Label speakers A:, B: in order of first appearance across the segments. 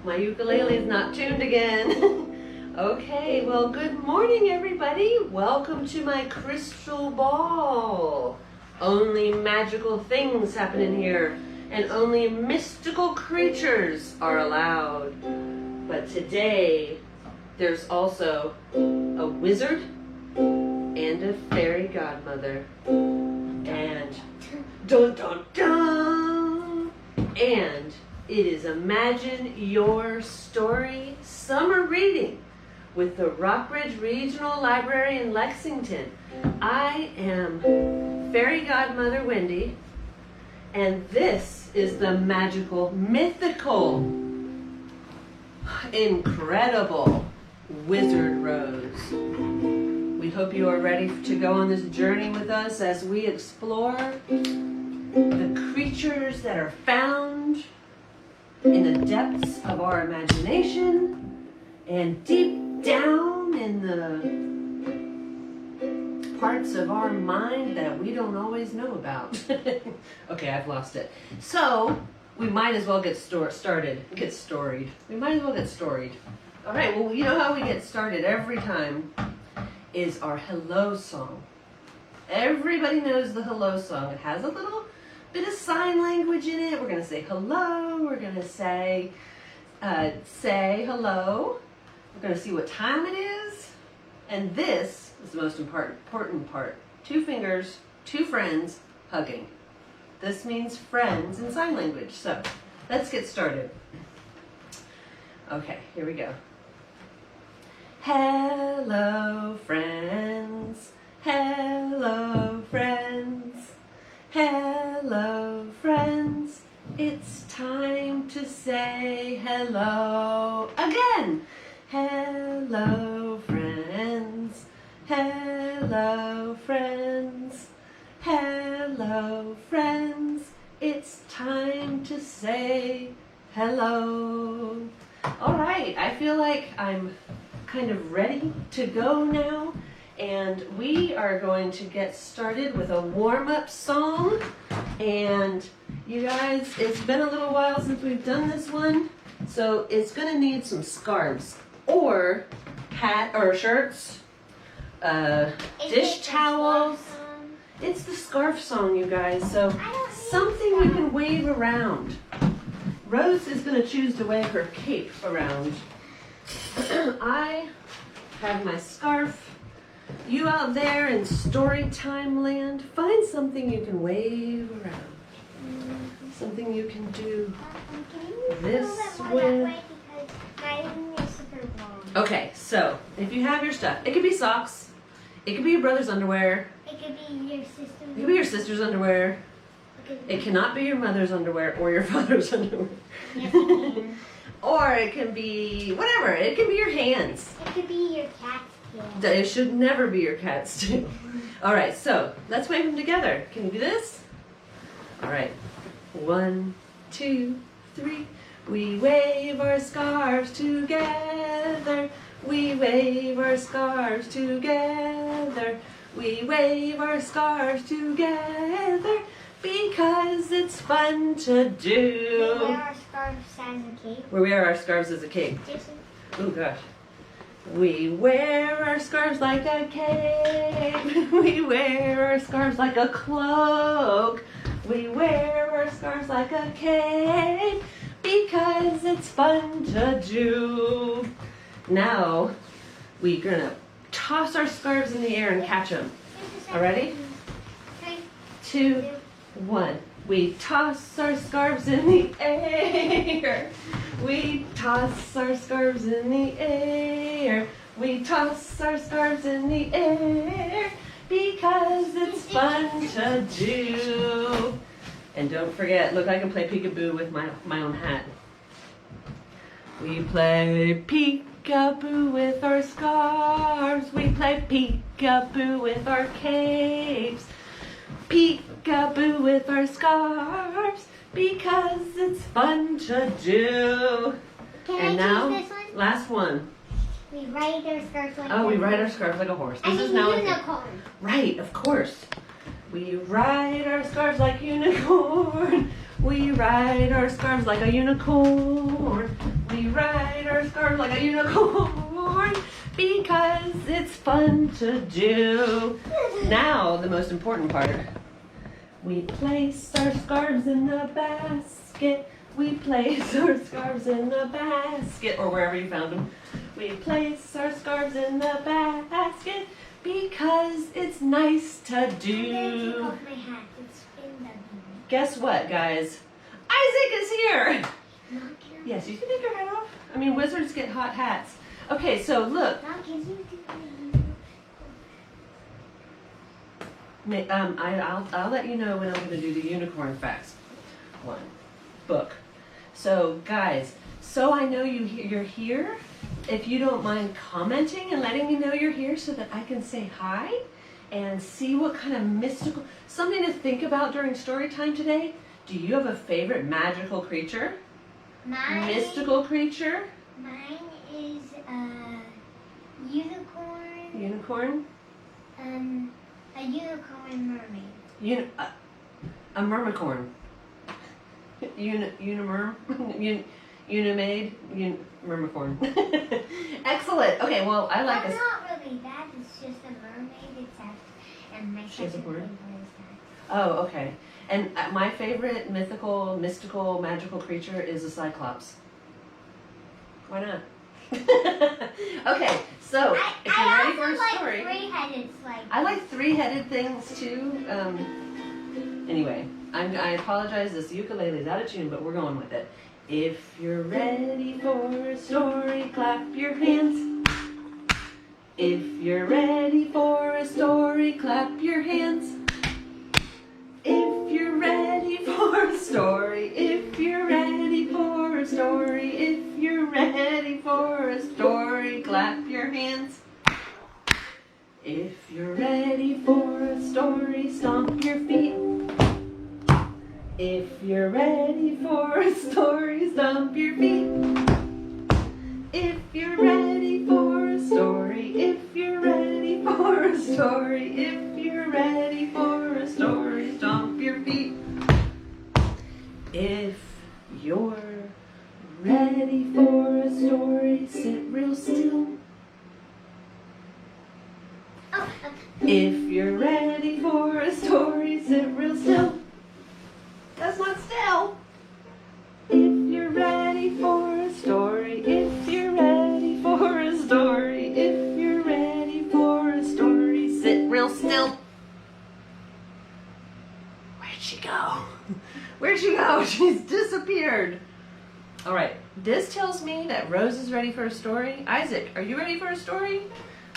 A: My ukulele is not tuned again. Okay, well, good morning, everybody. Welcome to my crystal ball. Only magical things happen in here, and only mystical creatures are allowed. But today, there's also a wizard and a fairy godmother. And dun dun dun! And it is Imagine Your Story Summer Reading with the Rockbridge Regional Library in Lexington. I am Fairy Godmother Wendy, and this is the magical, mythical, incredible Wizard Rose. We hope you are ready to go on this journey with us as we explore the creatures that are found in the depths of our imagination and deep down in the parts of our mind that we don't always know about. Okay, I've lost it. So, we might as well get started. Get storied. We might as well get storied. All right, well, you know how we get started every time is our hello song. Everybody knows the hello song. It has a little bit of sign language in it. We're going to say hello. We're going to say hello. We're going to see what time it is. And this is the most important part. 2 fingers, 2 friends, hugging. This means friends in sign language. So let's get started. Okay, here we go. Hello, friends. Hello, friends. Hello, friends. It's time to say hello again. Hello, friends. Hello, friends. Hello, friends. It's time to say hello. All right, I feel like I'm kind of ready to go now. And we are going to get started with a warm-up song. And you guys, it's been a little while since we've done this one. So it's going to need some scarves or hat or shirts, dish towels. It's the scarf song, you guys. So something you can wave around. Rose is going to choose to wave her cape around. I have my scarf. You out there in Storytime land, find something you can wave around. Something you can do this with. Okay, so if you have your stuff, it could be socks, it could be your brother's underwear,
B: it could be your sister's.
A: It could be your sister's underwear. It cannot be your mother's underwear or your father's underwear.
B: Yes, it can.
A: Or it can be whatever. It can be your hands.
B: It could be your cat's tail.
A: It should never be your cat's tail. All right, so let's wave them together. Can you do this? All right. 1, 2, 3. We wave our scarves together. We wave our scarves together. We wave our scarves together because it's fun to do.
B: We wear our scarves as a cape.
A: We wear our scarves as a cape. Oh gosh. We wear our scarves like a cape. We wear our scarves like a cloak. We wear our scarves like a cape because it's fun to do. Now, we're gonna toss our scarves in the air and catch them. All ready?
B: 3,
A: 2, 1. We toss our scarves in the air. We toss our scarves in the air. We toss our scarves in the air because it's fun to do. And don't forget, look, I can play peekaboo with my own hat. We play peekaboo with our scarves. We play peekaboo with our capes. Peekaboo with our scarves because it's fun to do.
B: Can I
A: now,
B: choose this one?
A: last one.
B: We ride our scarves like
A: Oh,
B: a
A: we ride our
B: horse.
A: scarves like a horse.
B: And
A: This is
B: a
A: now
B: unicorn.
A: right, of course. We ride our scarves like unicorn. We ride our scarves like a unicorn. We our scarves like a unicorn because it's fun to do. Now, the most important part. We place our scarves in the basket. We place our scarves in the basket, or wherever you found them. We place our scarves in the basket because it's nice to
B: I'm gonna take
A: do.
B: off my hat. It's in the
A: Guess what, guys? Isaac is here!
B: Not your
A: Yes, you can take your hat off. I mean, wizards get hot hats. Okay, so look.
B: Now can you do
A: I'll let you know when I'm going to do the unicorn facts book. So, guys, so I know you're here. If you don't mind commenting and letting me know you're here so that I can say hi and see what kind of mystical, something to think about during story time today. Do you have a favorite magical creature? Mystical creature?
B: Mine is a unicorn.
A: Unicorn?
B: A unicorn mermaid.
A: A mermicorn. Unimerm? Unimaid? Mermicorn. Excellent. Okay, well, I like
B: Well,
A: this.
B: not really that. It's just a mermaid. And my
A: She has a
B: second
A: word?
B: favorite is that.
A: Oh, okay. And my favorite mystical, magical creature is a cyclops. Why not? Okay, so if you're ready for a story.
B: Three-headed like.
A: I like three-headed things too. Anyway, I apologize. This ukulele is out of tune, but we're going with it. If you're ready for a story, clap your hands. If you're ready for a story, clap your hands. If you're ready for a story, if you're ready for a story, if you're ready for a story, clap your hands. If you're ready for a story, stomp your feet. If you're ready for a story, stomp your feet. If you're ready for a story, if you're ready for a story, if you're ready for a story, stomp your feet. If you're ready for a story, sit real still. If you're ready for a story, sit real still. That's not still. If you're ready for a story, if you're ready for a story, if you're ready for a story, sit real still. Where'd she go? Where'd she go? She's disappeared. All right, this tells me that Rose is ready for a story. Isaac, are you ready for a story?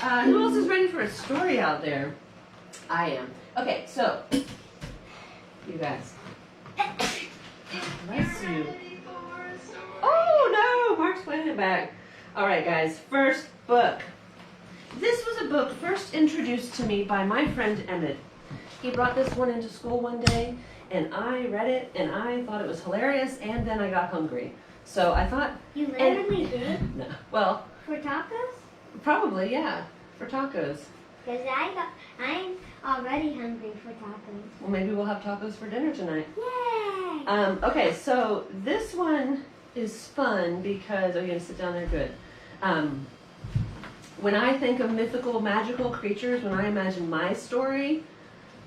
A: Who else is ready for a story out there? I am. Okay, so, you guys. Bless you. Oh no, Mark's putting it back. All right, guys, first book. This was a book first introduced to me by my friend Emmett. He brought this one into school one day, and I read it, and I thought it was hilarious, and then I got hungry. So I thought...
B: You literally did?
A: No. Well,
B: For tacos?
A: probably, yeah, for tacos.
B: Because I'm already hungry for tacos.
A: Well, maybe we'll have tacos for dinner tonight.
B: Yay!
A: Okay, so this one is fun because... Oh, you're going to sit down there? Good. When I think of mythical, magical creatures, when I imagine my story,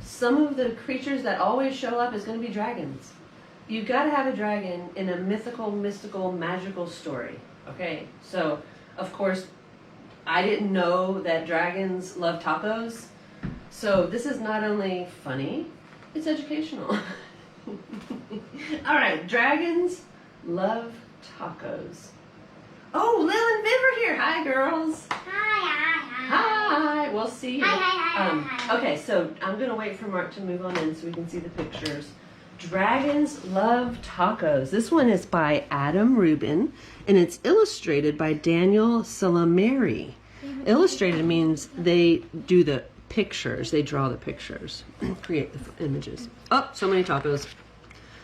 A: some of the creatures that always show up is going to be dragons. You've got to have a dragon in a mythical, mystical, magical story. Okay, so of course, I didn't know that dragons love tacos. So this is not only funny, it's educational. All right, dragons love tacos. Oh, Lil and Viv are here. Hi, girls. Hi. We'll see you.
B: Hi.
A: Okay, so I'm going to wait for Mark to move on in so we can see the pictures. Dragons Love Tacos. This one is by Adam Rubin, and it's illustrated by Daniel Salmieri. Illustrated means they do the pictures. They draw the pictures, create the images. Oh, so many tacos.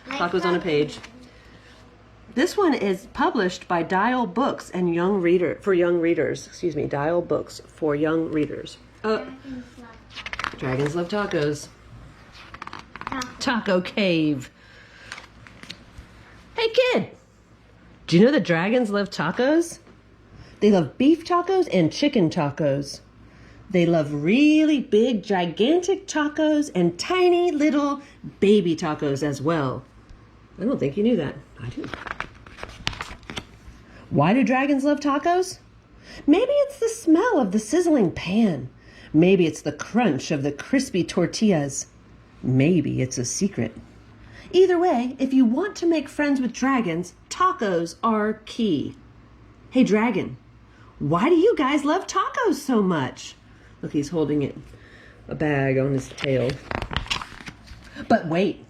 A: Tacos on a page. This one is published by Dial Books and young readers. Excuse me, Dial Books for young readers. Dragons love tacos. Taco Cave. Hey kid, do you know that dragons love tacos? They love beef tacos and chicken tacos. They love really big, gigantic tacos and tiny little baby tacos as well. I don't think you knew that. I do. Why do dragons love tacos? Maybe it's the smell of the sizzling pan. Maybe it's the crunch of the crispy tortillas. Maybe it's a secret. Either way, if you want to make friends with dragons, tacos are key. Hey, dragon, why do you guys love tacos so much? Look, he's holding a bag on his tail. But wait,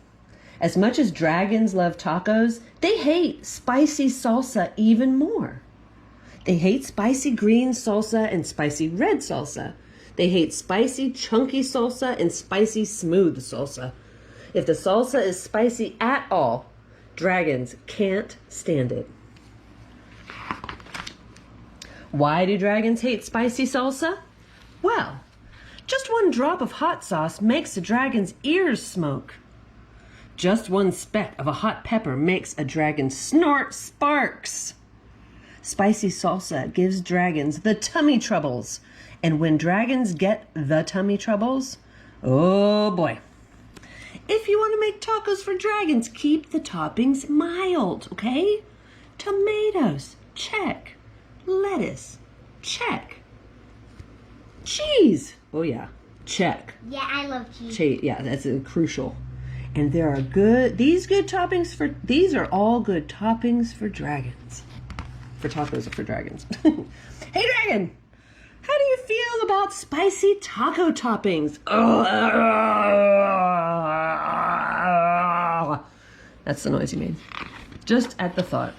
A: as much as dragons love tacos, they hate spicy salsa even more. They hate spicy green salsa and spicy red salsa. They hate spicy chunky salsa and spicy smooth salsa. If the salsa is spicy at all, dragons can't stand it. Why do dragons hate spicy salsa? Well, just one drop of hot sauce makes a dragon's ears smoke. Just one speck of a hot pepper makes a dragon snort sparks. Spicy salsa gives dragons the tummy troubles. And when dragons get the tummy troubles, oh boy. If you want to make tacos for dragons, keep the toppings mild, okay? Tomatoes, check. Lettuce, check. Cheese, oh yeah, check.
B: Yeah, I love cheese.
A: Yeah, that's crucial. And there are these are all good toppings for dragons. For tacos or for dragons. Hey dragon, how do you feel about spicy taco toppings? That's the noise you made. Just at the thought.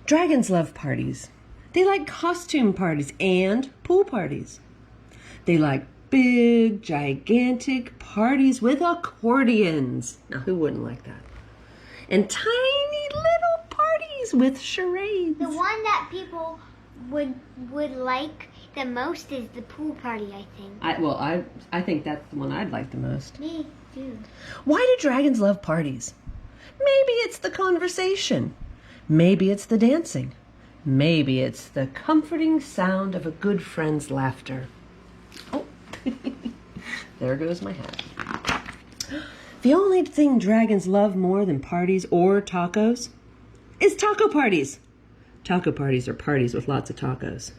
A: Dragons love parties. They like costume parties and pool parties. They like big, gigantic parties with accordions. Now, who wouldn't like that? And tiny little parties with charades.
B: The one that people would like the most is the pool party, I think.
A: I think that's the one I'd like the most.
B: Me too.
A: Why do dragons love parties? Maybe it's the conversation. Maybe it's the dancing. Maybe it's the comforting sound of a good friend's laughter. Oh, there goes my hat. The only thing dragons love more than parties or tacos is taco parties. Taco parties are parties with lots of tacos.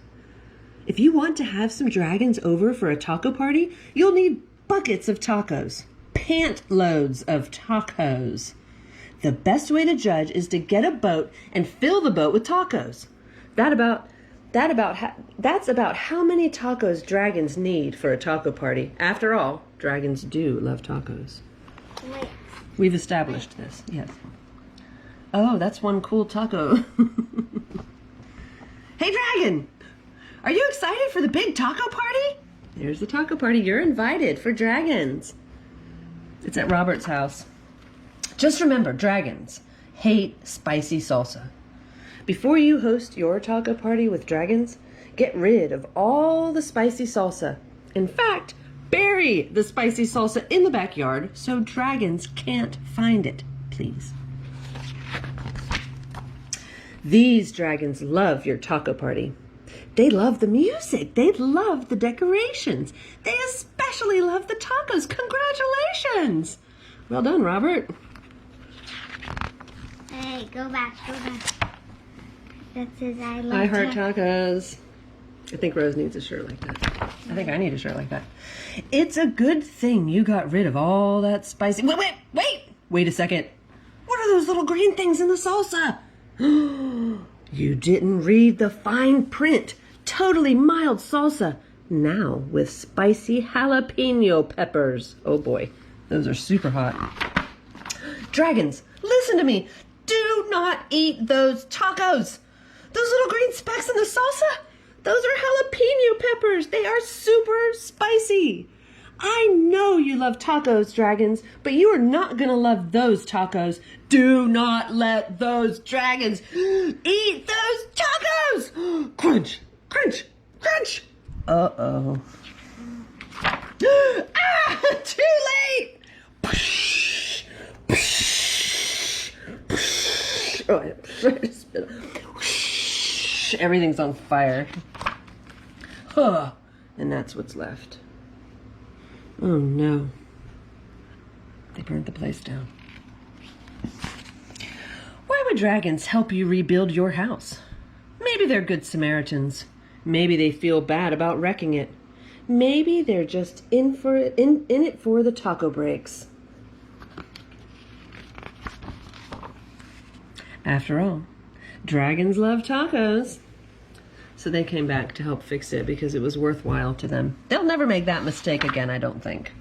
A: If you want to have some dragons over for a taco party, you'll need buckets of tacos, pant loads of tacos. The best way to judge is to get a boat and fill the boat with tacos. That's about how many tacos dragons need for a taco party. After all, dragons do love tacos.
B: Wait.
A: We've established this, yes. Oh, that's one cool taco. Hey, dragon! Are you excited for the big taco party? There's the taco party. You're invited for dragons. It's at Robert's house. Just remember, dragons hate spicy salsa. Before you host your taco party with dragons, get rid of all the spicy salsa. In fact, bury the spicy salsa in the backyard so dragons can't find it, please. These dragons love your taco party. They love the music. They love the decorations. They especially love the tacos. Congratulations! Well done, Robert.
B: Hey, go back. That says I love
A: I heart tacos. I think Rose needs a shirt like that. I think I need a shirt like that. It's a good thing you got rid of all that spicy... Wait a second. What are those little green things in the salsa? You didn't read the fine print. Totally mild salsa. Now with spicy jalapeno peppers. Oh boy, those are super hot. Dragons, listen to me. Do not eat those tacos. Those little green specks in the salsa, those are jalapeno peppers. They are super spicy. I know you love tacos, dragons, but you are not going to love those tacos. Do not let those dragons eat those tacos. Crunch, crunch, crunch. Uh-oh. Too late. Oh, Everything's on fire. Huh. And that's what's left. Oh no. They burned the place down. Why would dragons help you rebuild your house? Maybe they're good Samaritans. Maybe they feel bad about wrecking it. Maybe they're just in it for the taco breaks. After all, dragons love tacos. So they came back to help fix it because it was worthwhile to them. They'll never make that mistake again, I don't think.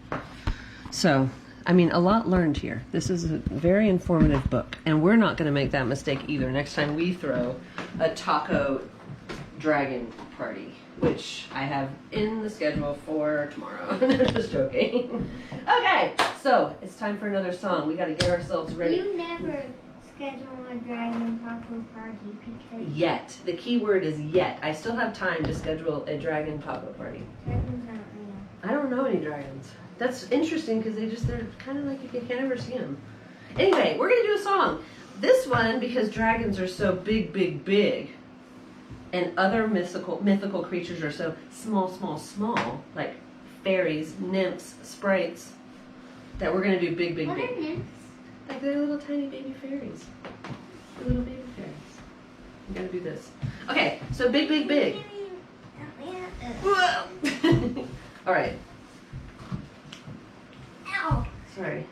A: So, I mean, a lot learned here. This is a very informative book. And we're not going to make that mistake either next time we throw a taco dragon party, which I have in the schedule for tomorrow. Just joking. Okay, so it's time for another song. We got to get ourselves ready.
B: You never schedule a dragon taco party because...
A: Yet. The key word is yet. I still have time to schedule a dragon taco party.
B: Dragons aren't real.
A: I don't know any dragons. That's interesting because they're kind of like you can't ever see them. Anyway, we're going to do a song. This one, because dragons are so big, big, big, and other mythical creatures are so small, small, small, like fairies, nymphs, sprites, that we're going to do big, big,
B: What
A: big.
B: are nymphs?
A: Like they're little tiny baby fairies. They're little baby fairies. You gotta do this. Okay, so big, big, big. Whoa. All right.
B: Ow.
A: Sorry.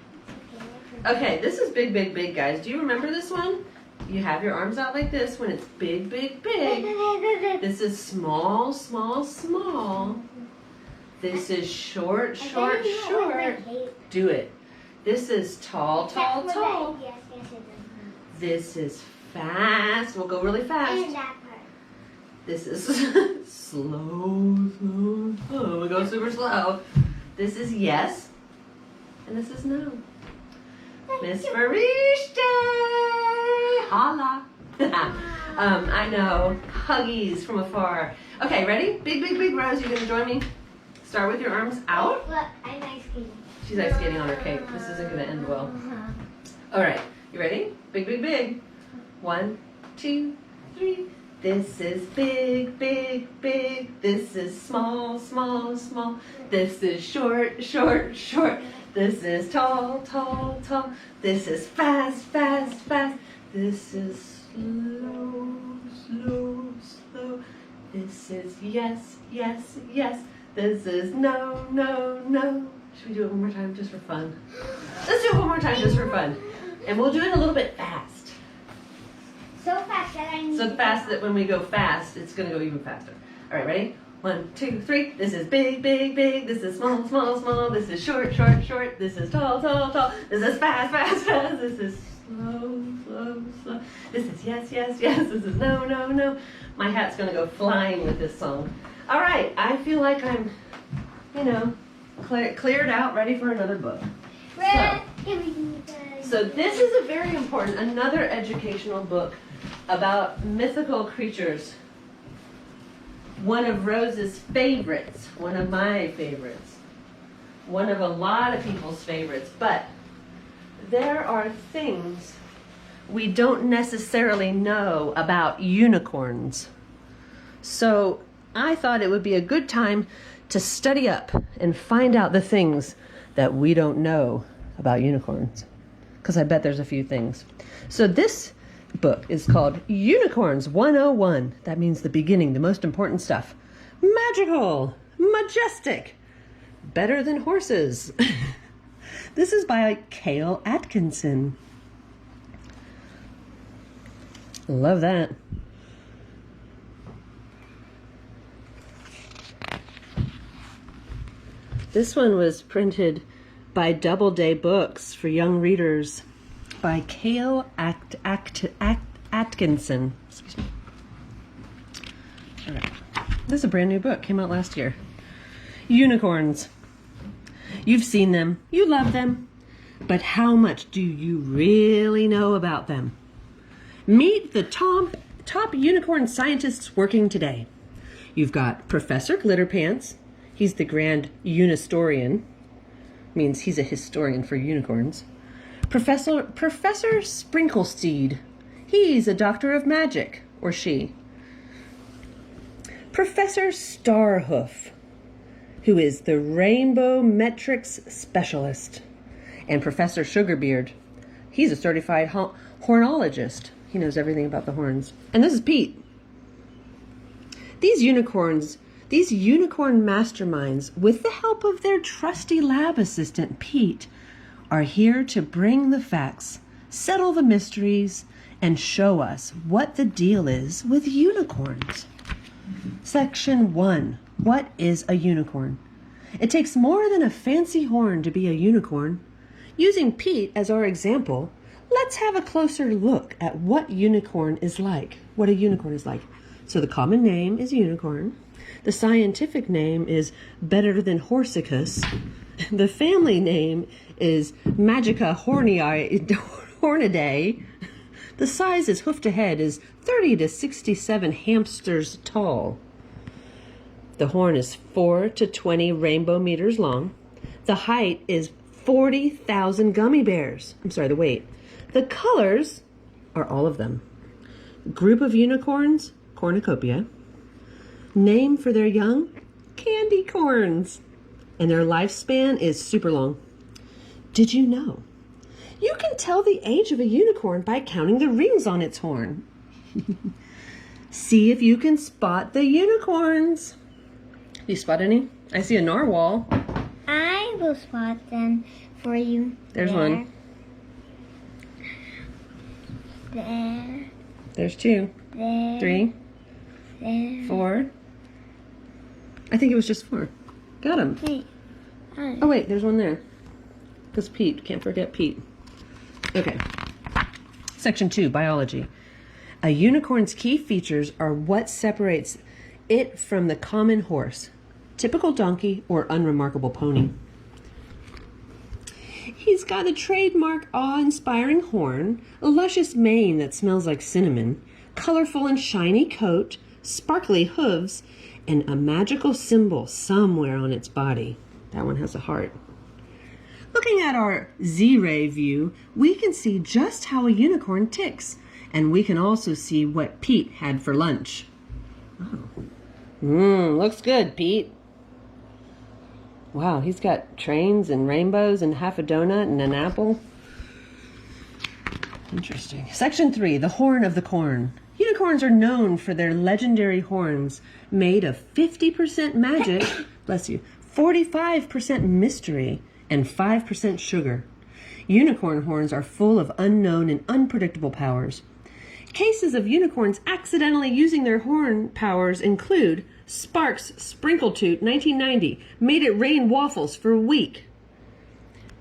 A: Okay, this is big, big, big, guys. Do you remember this one? You have your arms out like this when it's big, big, big. This is small, small, small. This is short, short, short. Do it. This is tall, tall, tall.
B: Yes, it does.
A: This is fast. We'll go really
B: And
A: fast.
B: that part.
A: This is slow, slow, slow. We go super slow. This is yes. And this is no. Miss Farishte! Holla! I know. Huggies from afar. Okay, ready? Big, big, big Rose. You gonna join me? Start with your arms out.
B: Look, I'm ice skating.
A: She's ice skating on her cape. This isn't gonna end well. All right, you ready? Big, big, big. 1, 2, 3. This is big, big, big. This is small, small, small. This is short, short, short. This is tall, tall, tall. This is fast, fast, fast. This is slow, slow, slow. This is yes, yes, yes. This is no, no, no. Should we do it one more time just for fun? Let's do it one more time just for fun. And we'll do it a little bit fast.
B: So fast that I need
A: So
B: to
A: fast
B: go.
A: that when we go fast, it's going to go even faster. All right, ready? 1, 2, 3. This is big, big, big. This is small, small, small. This is short, short, short. This is tall, tall, tall. This is fast, fast, fast. This is slow, slow, slow. This is yes, yes, yes. This is no, no, no. My hat's going to go flying with this song. All right, I feel like I'm, cleared out, ready for another book. So this is a very important, another educational book about mythical creatures. One of Rose's favorites, one of my favorites, one of a lot of people's favorites, but there are things we don't necessarily know about unicorns. So I thought it would be a good time to study up and find out the things that we don't know about unicorns, because I bet there's a few things. So this book is called Unicorns 101. That means the beginning, the most important stuff. Magical, majestic, better than horses. This is by Cale Atkinson. Love that. This one was printed by Doubleday Books for young readers by Cale Atkinson. Excuse me. All right. This is a brand new book. Came out last year. Unicorns. You've seen them. You love them. But how much do you really know about them? Meet the top unicorn scientists working today. You've got Professor Glitterpants. He's the grand unistorian. Means he's a historian for unicorns. Professor Sprinkleseed. He's a doctor of magic, or she. Professor Starhoof, who is the rainbow metrics specialist, and Professor Sugarbeard. He's a certified hornologist. He knows everything about the horns. And this is Pete. These unicorn masterminds, with the help of their trusty lab assistant, Pete, are here to bring the facts, settle the mysteries, and show us what the deal is with unicorns. Section 1. What is a unicorn? It takes more than a fancy horn to be a unicorn. Using Pete as our example, let's have a closer look at what a unicorn is like. So the common name is unicorn. The scientific name is better than horsicus. The family name is Magica hornidae. The size is hoof to head is 30 to 67 hamsters tall. The horn is 4 to 20 rainbow meters long. The height is 40,000 gummy bears. The weight. The colors are all of them. Group of unicorns, cornucopia. Name for their young, candy corns. And their lifespan is super long. Did you know? You can tell the age of a unicorn by counting the rings on its horn. See if you can spot the unicorns. You spot any? I see a narwhal.
B: I will spot them for you.
A: There's one.
B: There.
A: There's 2.
B: There.
A: 3.
B: There.
A: 4. I think it was just 4. Got him.
B: Wait.
A: Oh wait, there's one there. Because Pete, can't forget Pete. Okay. Section 2, biology. A unicorn's key features are what separates it from the common horse, typical donkey, or unremarkable pony. He's got a trademark awe-inspiring horn, a luscious mane that smells like cinnamon, colorful and shiny coat, sparkly hooves, and a magical symbol somewhere on its body. That one has a heart. Looking at our Z-ray view, we can see just how a unicorn ticks, and we can also see what Pete had for lunch. Oh. Looks good, Pete. Wow, he's got trains and rainbows and half a donut and an apple. Interesting. Section 3, the horn of the corn. Unicorns are known for their legendary horns made of 50% magic, bless you, 45% mystery, and 5% sugar. Unicorn horns are full of unknown and unpredictable powers. Cases of unicorns accidentally using their horn powers include Sparks Sprinkletooth, 1990, made it rain waffles for a week.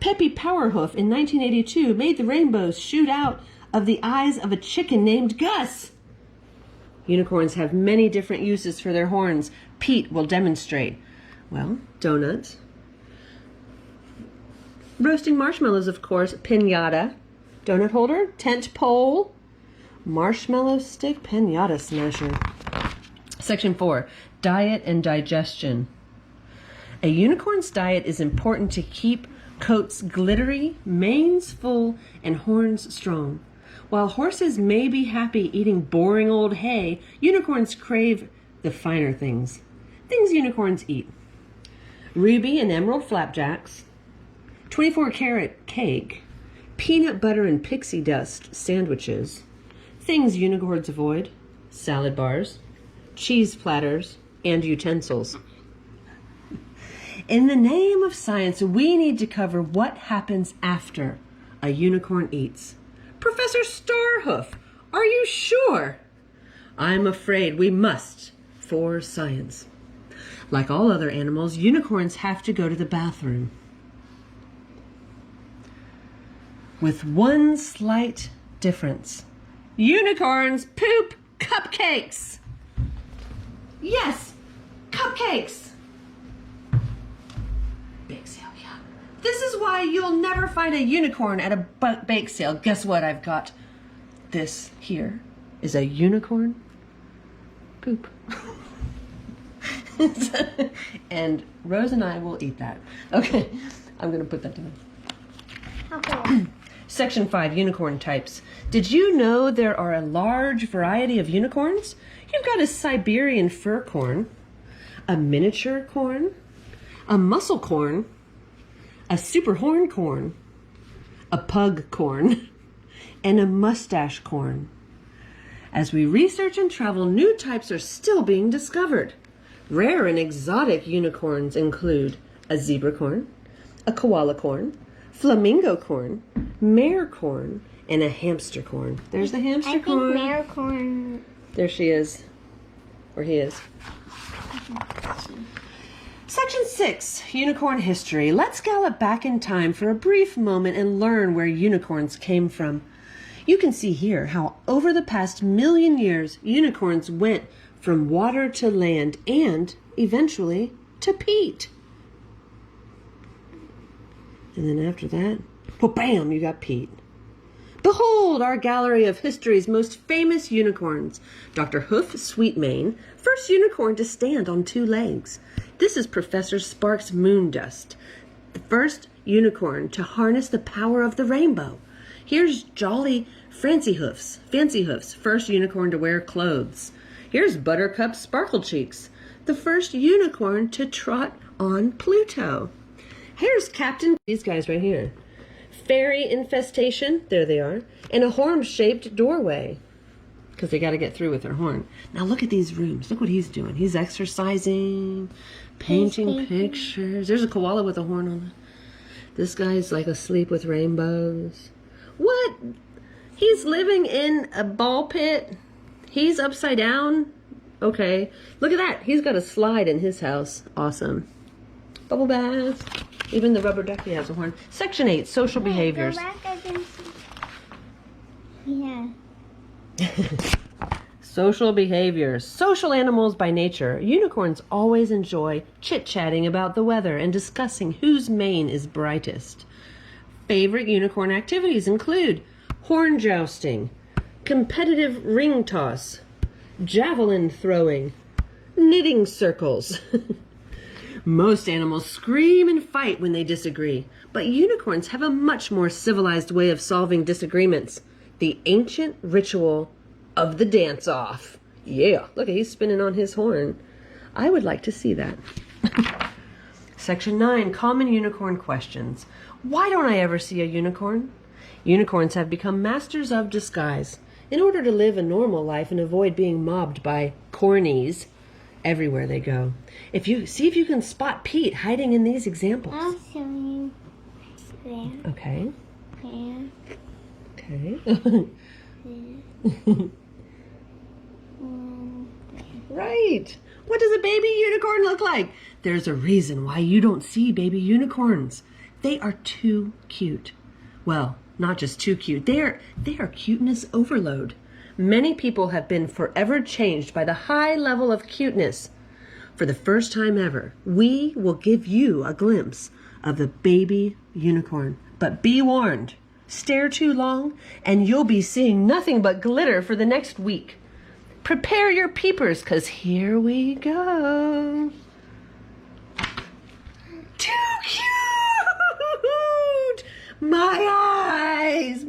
A: Peppy Powerhoof in 1982 made the rainbows shoot out of the eyes of a chicken named Gus. Unicorns have many different uses for their horns. Pete will demonstrate. Well, donuts. Roasting marshmallows, of course. Piñata. Donut holder. Tent pole. Marshmallow stick. Piñata smasher. Section 4. Diet and digestion. A unicorn's diet is important to keep coats glittery, manes full, and horns strong. While horses may be happy eating boring old hay, unicorns crave the finer things. Things unicorns eat. Ruby and emerald flapjacks, 24-karat cake, peanut butter and pixie dust sandwiches. Things unicorns avoid: salad bars, cheese platters, and utensils. In the name of science, we need to cover what happens after a unicorn eats. Professor Starhoof, are you sure? I'm afraid we must, for science. Like all other animals, unicorns have to go to the bathroom. With one slight difference. Unicorns poop cupcakes. Yes, cupcakes. Bake sale, yeah. This is why you'll never find a unicorn at a bake sale. Guess what I've got? This here is a unicorn poop. And Rose and I will eat that. Okay, I'm going to put that down.
B: Okay.
A: Section 5, unicorn types. Did you know there are a large variety of unicorns? You've got a Siberian fir corn, a miniature corn, a muscle corn, a super horn corn, a pug corn, and a mustache corn. As we research and travel, new types are still being discovered. Rare and exotic unicorns include a zebra corn, a koala corn, flamingo corn, mare corn, and a hamster corn. There's the hamster corn.
B: I think mare corn.
A: There she is. Or he is. Section 6, Unicorn History. Let's gallop back in time for a brief moment and learn where unicorns came from. You can see here how over the past 1,000,000 years, unicorns went from water to land and, eventually, to peat. And then after that, well, bam, you got peat. Behold our gallery of history's most famous unicorns. Dr. Hoof Sweetmane, first unicorn to stand on 2 legs. This is Professor Sparks Moondust, the first unicorn to harness the power of the rainbow. Here's Jolly Fancy Hoofs, first unicorn to wear clothes. Here's Buttercup Sparklecheeks, the first unicorn to trot on Pluto. Here's Captain, these guys right here. Fairy Infestation, there they are, and a horn-shaped doorway, because they got to get through with their horn. Now look at these rooms. Look what he's doing. He's exercising, painting pictures. There's a koala with a horn on it. This guy's like asleep with rainbows. What? He's living in a ball pit? He's upside down? Okay. Look at that. He's got a slide in his house. Awesome. Bubble bath. Even the rubber ducky has a horn. Section 8, social behaviors.
B: Yeah.
A: Social behaviors. Social animals by nature. Unicorns always enjoy chit-chatting about the weather and discussing whose mane is brightest. Favorite unicorn activities include horn jousting, competitive ring toss, javelin throwing, knitting circles. Most animals scream and fight when they disagree, but unicorns have a much more civilized way of solving disagreements. The ancient ritual of the dance-off. Yeah, look, he's spinning on his horn. I would like to see that. Section 9, common unicorn questions. Why don't I ever see a unicorn? Unicorns have become masters of disguise. In order to live a normal life and avoid being mobbed by cornies everywhere they go. See if you can spot Pete hiding in these examples.
B: I'll show you. There.
A: Okay.
B: There.
A: Okay.
B: There.
A: Right. What does a baby unicorn look like? There's a reason why you don't see baby unicorns. They are too cute. Well, not just too cute. They are cuteness overload. Many people have been forever changed by the high level of cuteness. For the first time ever, we will give you a glimpse of the baby unicorn. But be warned, stare too long and you'll be seeing nothing but glitter for the next week. Prepare your peepers, 'cause here we go. Too cute! My eyes!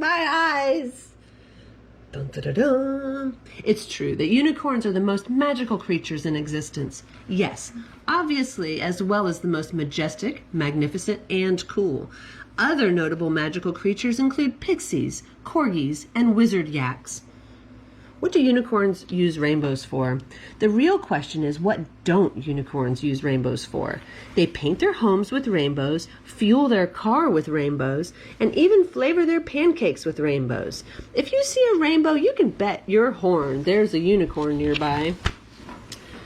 A: Dun, dun, dun, dun. It's true that unicorns are the most magical creatures in existence. Yes, obviously, as well as the most majestic, magnificent, and cool. Other notable magical creatures include pixies, corgis, and wizard yaks. What do unicorns use rainbows for? The real question is, what don't unicorns use rainbows for? They paint their homes with rainbows, fuel their car with rainbows, and even flavor their pancakes with rainbows. If you see a rainbow, you can bet your horn there's a unicorn nearby.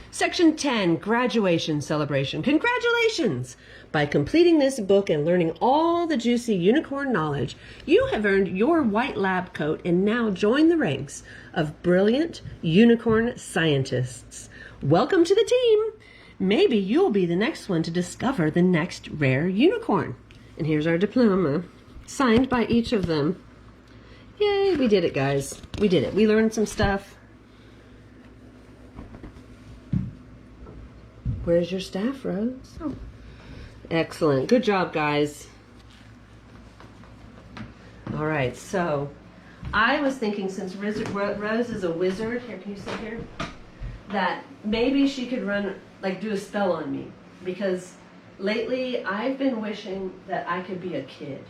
A: Section 10, graduation celebration. Congratulations! By completing this book and learning all the juicy unicorn knowledge, you have earned your white lab coat and now join the ranks of brilliant unicorn scientists. Welcome to the team. Maybe you'll be the next one to discover the next rare unicorn. And here's our diploma, signed by each of them. Yay, we did it, guys. We did it. We learned some stuff. Where's your staff, Rose?
B: Oh.
A: Excellent. Good job, guys. All All right, so I was thinking since Rose is a wizard, here, can you sit here? That maybe she could do a spell on me. Because lately I've been wishing that I could be a kid.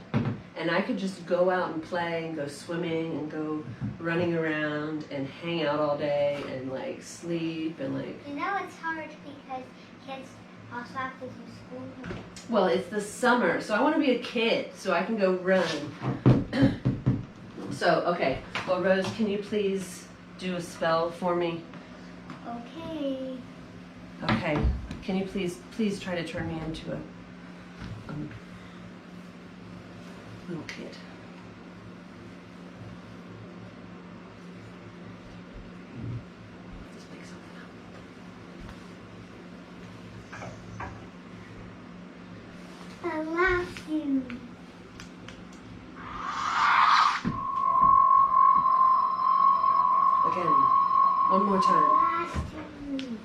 A: And I could just go out and play and go swimming and go running around and hang out all day and like sleep and like...
B: You know it's hard because kids also have to do school.
A: Well, it's the summer, so I want to be a kid so I can go run. So, okay. Well, Rose, can you please do a spell for me?
B: Okay.
A: Okay. Can you please try to turn me into a little kid? Just make something up.
B: I love you.
A: Again. One more time.
B: Last you.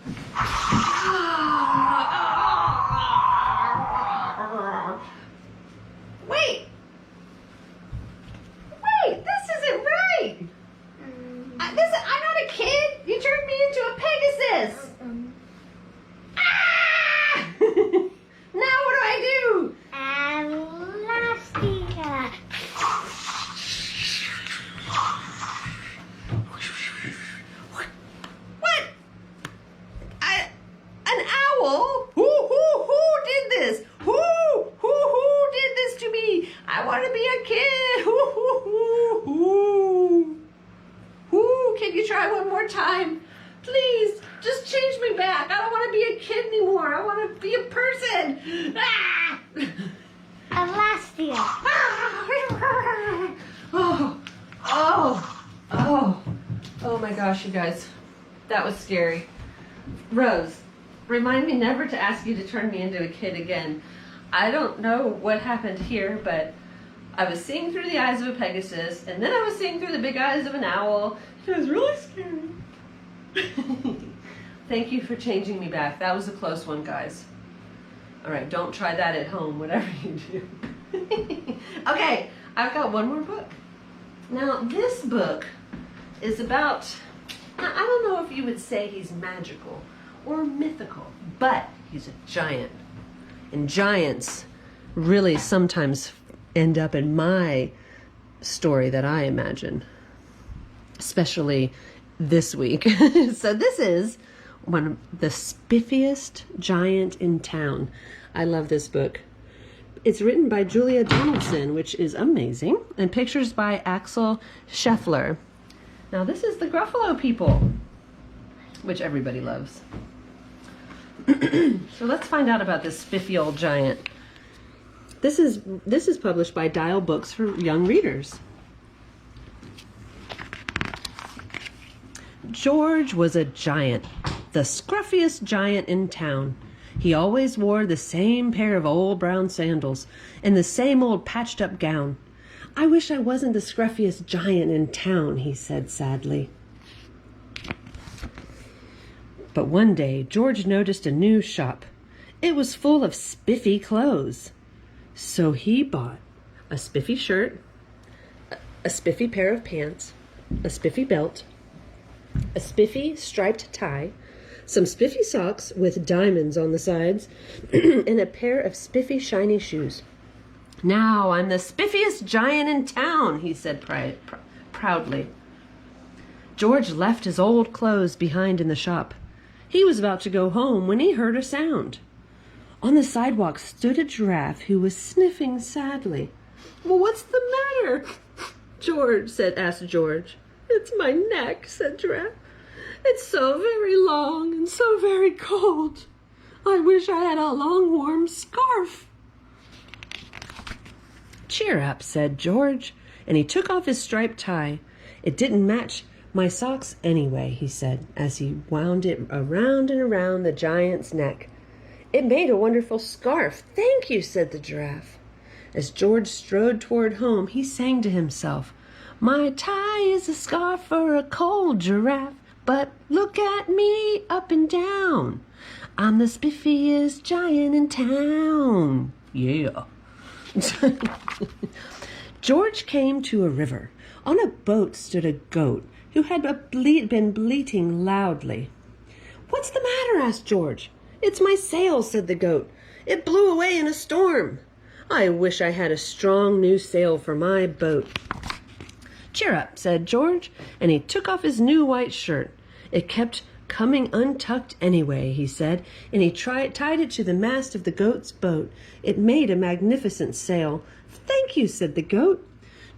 A: Wait! This isn't right! I'm not a kid! You turned me into a Pegasus! Ah! Now what do I do?
B: Elastica.
A: What? An owl? Who did this? Who did this to me? I want to be a kid. Who? Can you try one more time? Please, just change me back. I don't want to be a kid anymore. I want to be a person. Ah!
B: Elastica.
A: Oh my gosh, you guys. That was scary. Rose, remind me never to ask you to turn me into a kid again. I don't know what happened here, but I was seeing through the eyes of a Pegasus, and then I was seeing through the big eyes of an owl. It was really scary. Thank you for changing me back. That was a close one, guys. All right, don't try that at home, whatever you do. Okay, I've got one more book. Now, this book is about, I don't know if you would say he's magical or mythical, but he's a giant. And giants really sometimes end up in my story that I imagine, especially this week. So this is one of the spiffiest giant in town. I love this book. It's written by Julia Donaldson, which is amazing, and pictures by Axel Scheffler. Now this is the Gruffalo people, which everybody loves. So let's find out about this spiffy old giant. This is published by Dial Books for young readers. George was a giant, the scruffiest giant in town. He always wore the same pair of old brown sandals and the same old patched up gown. I wish I wasn't the scruffiest giant in town, he said sadly. But one day, George noticed a new shop. It was full of spiffy clothes. So he bought a spiffy shirt, a spiffy pair of pants, a spiffy belt, a spiffy striped tie, some spiffy socks with diamonds on the sides, and a pair of spiffy shiny shoes. Now I'm the spiffiest giant in town, he said proudly. George left his old clothes behind in the shop. He was about to go home when he heard a sound. On the sidewalk stood a giraffe who was sniffing sadly. Well, what's the matter? asked George. It's my neck, said Giraffe. It's so very long and so very cold. I wish I had a long warm scarf. Cheer up, said George, and he took off his striped tie. It didn't match my socks anyway, he said, as he wound it around and around the giant's neck. It made a wonderful scarf. Thank you, said the giraffe. As George strode toward home, he sang to himself, my tie is a scarf for a cold giraffe, but look at me up and down. I'm the spiffiest giant in town. Yeah. George came to a river. On a boat stood a goat who had been bleating loudly. "What's the matter?" asked George. "It's my sail," said the goat. "It blew away in a storm. I wish I had a strong new sail for my boat." "Cheer up," said George, and he took off his new white shirt. "It kept coming untucked anyway," he said, and he tied it to the mast of the goat's boat. It made a magnificent sail. "Thank you," said the goat.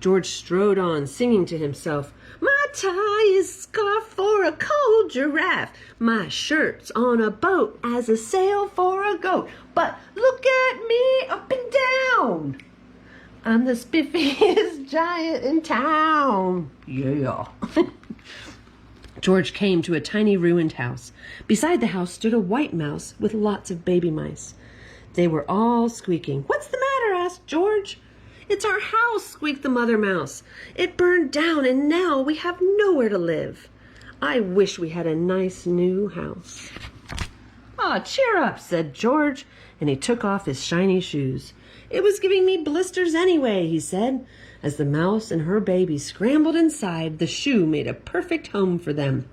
A: George strode on, singing to himself, "My tie is scarf for a cold giraffe. My shirt's on a boat as a sail for a goat. But look at me up and down. I'm the spiffiest giant in town." Yeah. George came to a tiny ruined house. Beside the house stood a white mouse with lots of baby mice. They were all squeaking. "What's the matter?" asked George. "It's our house," squeaked the mother mouse. "It burned down and now we have nowhere to live. I wish we had a nice new house." "Aw, cheer up," said George, and he took off his shiny shoes. "It was giving me blisters anyway," he said. As the mouse and her baby scrambled inside, the shoe made a perfect home for them.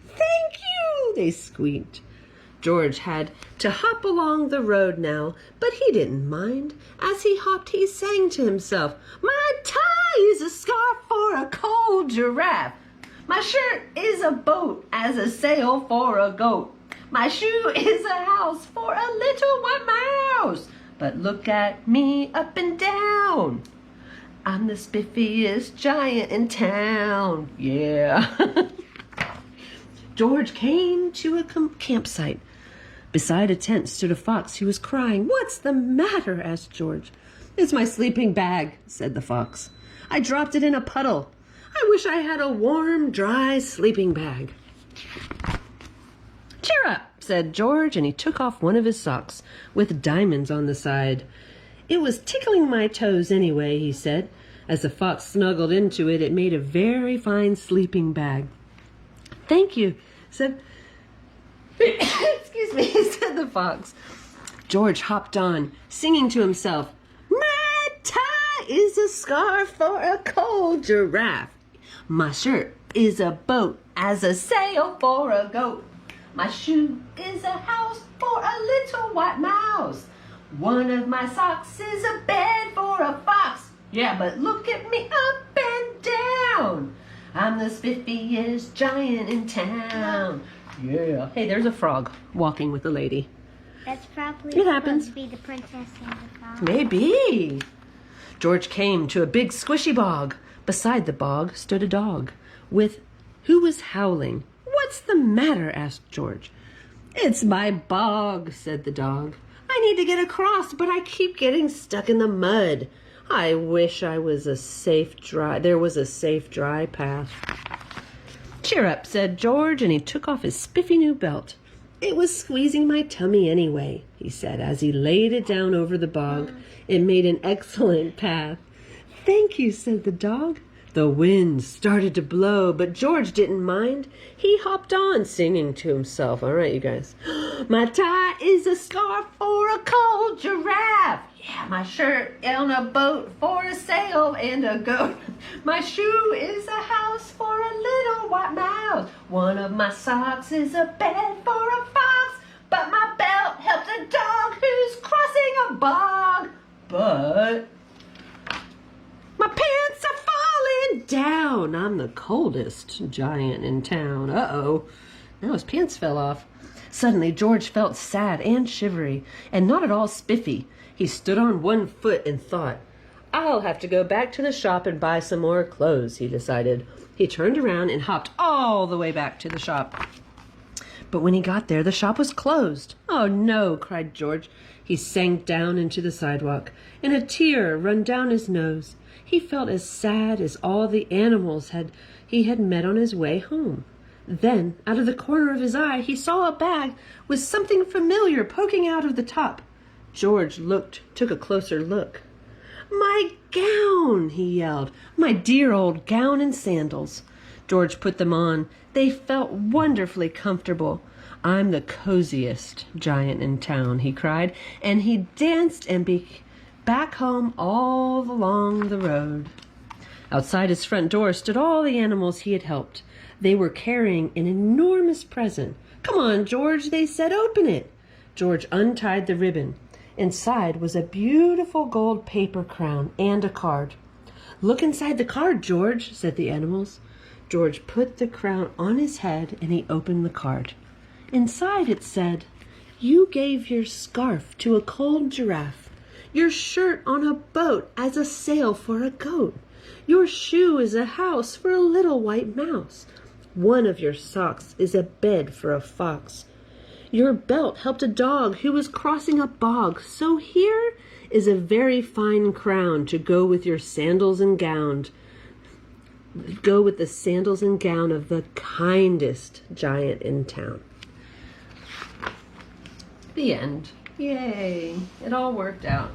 A: "Thank you," they squeaked. George had to hop along the road now, but he didn't mind. As he hopped, he sang to himself, "My tie is a scarf for a cold giraffe. My shirt is a boat as a sail for a goat. My shoe is a house for a little white mouse. But look at me up and down. I'm the spiffiest giant in town." Yeah. George came to a campsite. Beside a tent stood a fox who was crying. "What's the matter?" asked George. "It's my sleeping bag," said the fox. "I dropped it in a puddle. I wish I had a warm, dry sleeping bag." "Cheer up," said George, and he took off one of his socks with diamonds on the side. "It was tickling my toes anyway," he said. As the fox snuggled into it, it made a very fine sleeping bag. "Thank you," said excuse me, said the fox. George hopped on, singing to himself, "My tie is a scarf for a cold giraffe. My shirt is a boat as a sail for a goat. My shoe is a house for a little white mouse. One of my socks is a bed for a fox. Yeah, but look at me up and down. I'm the spiffiest giant in town." Yeah. Hey, there's a frog walking with a lady.
B: That's probably
A: It happens.
B: supposed to be the princess and the frog.
A: Maybe. George came to a big squishy bog. Beside the bog stood a dog who was howling. "What's the matter?" asked George. "It's my bog," said the dog. "I need to get across, but I keep getting stuck in the mud. I wish there was a safe, dry path." "Cheer up," said George, and he took off his spiffy new belt. "It was squeezing my tummy anyway," he said, as he laid it down over the bog. It made an excellent path. "Thank you," said the dog. The wind started to blow, but George didn't mind. He hopped on, singing to himself. All right, you guys. "My tie is a scarf for a cold giraffe. Yeah, my shirt on a boat for a sail and a goat. My shoe is a house for a little white mouse. One of my socks is a bed for a fox. But my belt helps a dog who's crossing a bog. But my pants are falling down. I'm the coldest giant in town." Uh-oh. Now his pants fell off. Suddenly, George felt sad and shivery, and not at all spiffy. He stood on one foot and thought, "I'll have to go back to the shop and buy some more clothes," he decided. He turned around and hopped all the way back to the shop. But when he got there, the shop was closed. "Oh no," cried George. He sank down into the sidewalk, and a tear ran down his nose. He felt as sad as all the animals he had met on his way home. Then, out of the corner of his eye, he saw a bag with something familiar poking out of the top. George took a closer look. "My gown!" he yelled. "My dear old gown and sandals." George put them on. They felt wonderfully comfortable. "I'm the coziest giant in town," he cried, and he danced and back home all along the road. Outside his front door stood all the animals he had helped. They were carrying an enormous present. "Come on, George," they said, "open it." George untied the ribbon. Inside was a beautiful gold paper crown and a card. "Look inside the card, George," said the animals. George put the crown on his head and he opened the card. Inside it said, "You gave your scarf to a cold giraffe, your shirt on a boat as a sail for a goat. Your shoe is a house for a little white mouse. One of your socks is a bed for a fox. Your belt helped a dog who was crossing a bog. So here is a very fine crown to go with your sandals and gown. Go with the sandals and gown of the kindest giant in town." The end. Yay. It all worked out.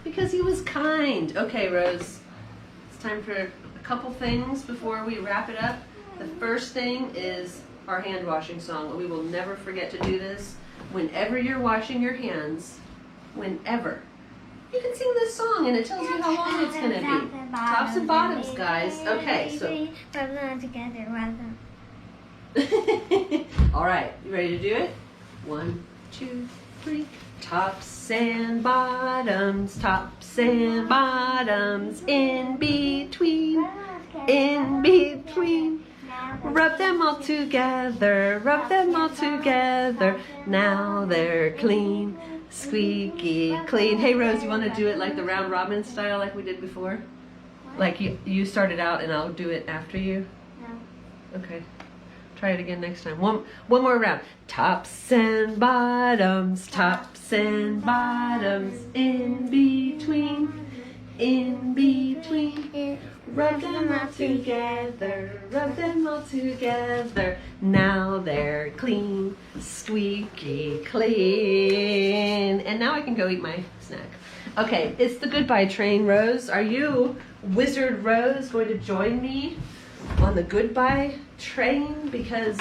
A: Because he was kind. Okay, Rose. It's time for a couple things before we wrap it up. The first thing is our hand washing song. We will never forget to do this. Whenever you're washing your hands, whenever, you can sing this song and it tells you how long it's going to be. Tops and bottoms, guys. Okay, so.
B: Rub them together, rub them.
A: All right, you ready to do it? 1, 2, 3. Tops and bottoms, in between, in between. Rub them all together, now they're clean, squeaky clean. Hey Rose, you want to do it like the round robin style like we did before? Like you started out and I'll do it after you?
B: No.
A: Okay. Try it again next time. One more round. Tops and bottoms, in between, in between. Rub them all together, now they're clean, squeaky clean. And now I can go eat my snack. Okay, it's the goodbye train, Rose. Are you, Wizard Rose, going to join me on the goodbye train? Because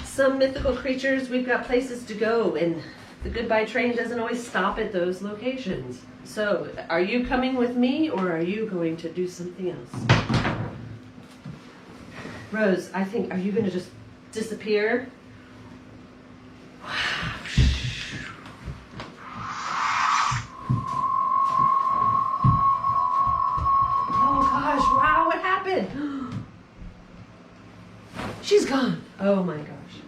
A: some mythical creatures, we've got places to go, and the goodbye train doesn't always stop at those locations. So, are you coming with me, or are you going to do something else? Rose, I think, are you going to just disappear? Oh gosh, wow, what happened? She's gone. Oh my gosh.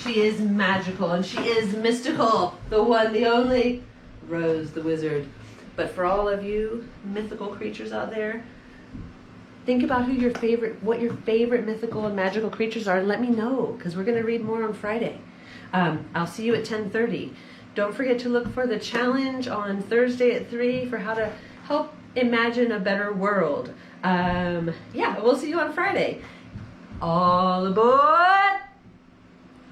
A: She is magical and she is mystical. The one, the only Rose the Wizard. But for all of you mythical creatures out there, think about what your favorite mythical and magical creatures are and let me know, because we're going to read more on Friday. I'll see you at 10:30. Don't forget to look for the challenge on Thursday at 3 for how to help imagine a better world. Yeah, we'll see you on Friday. All aboard!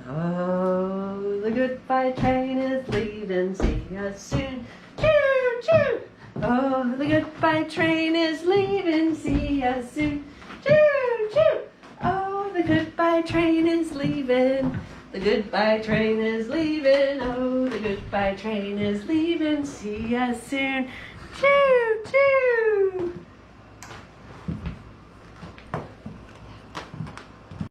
A: Oh, the goodbye train is leaving. See us soon. Choo choo! Oh, the goodbye train is leaving. See us soon. Choo choo! Oh, the goodbye train is leaving. The goodbye train is leaving. Oh, the goodbye train is leaving. See us soon. Choo choo!